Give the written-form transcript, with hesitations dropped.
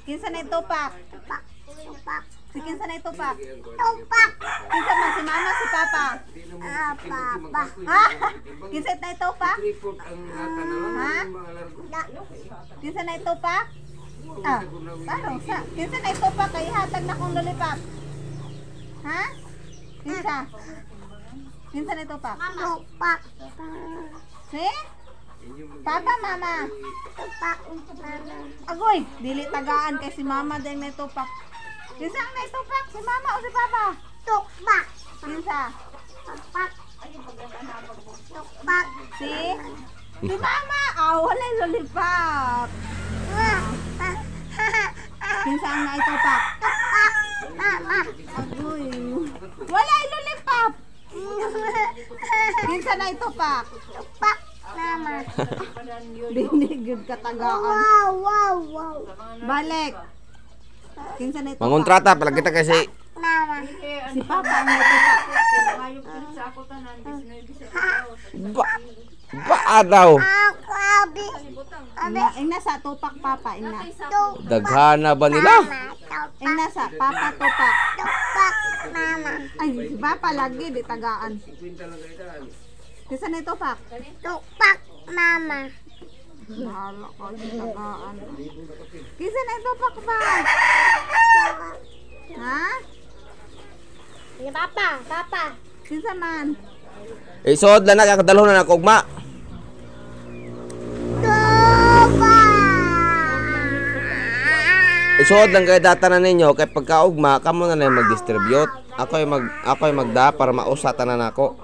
Kinsa na itupak? Tupak. Si kinsa na itupak? Tupak. Kinsa man si mama, si papa? Papa. Ha? Kinsa na itupak? Ha? Kinsa na itupak? Ah, parang sa. Kinsa na itupak kay hatag na kong lollipop. Ha? Kinsa? Kinsa na itupak? Tupak. Si? Papa, mama. Tupak. Mama. Agoy, dili tagaan kay si mama din na itupak. Kinsa ang na itupak? Si mama o si papa? Tupak. Kinsa? Tupak. Tupak. Si? Si mama. Ah, wala yung lollipop. Kinsa ang na itupak? Tupak. Mama. Agoy. Wala yung lollipop. Kinsa na itupak? Tupak. Mama. Dinigid katagaan. Wow, wow, wow. Balik. Kinsa na itupak? Mangontrata pala kita kasi Mama. Si papa ang itupak. ba daw. Ako, abi. Ing nasa tupak papa, ing na. Tupak. Daghana ba nila? Mama. Tupak. Ing nasa papa tupak. Tupak. Mama. Ay, si papa lagi di tagaan. Kinsa na itupak? Tupak. Mama. Bahala ka di tagaan. Kinsa na itupak ba? Ha? Ni Papa. Papa. Kinsa man? Isod lang na kadalhon na ako ugma. Isod lang kay data na ninyo kay pagkaugma kamo na lang mag-distribute. Ako ay magda para mausatan na nako.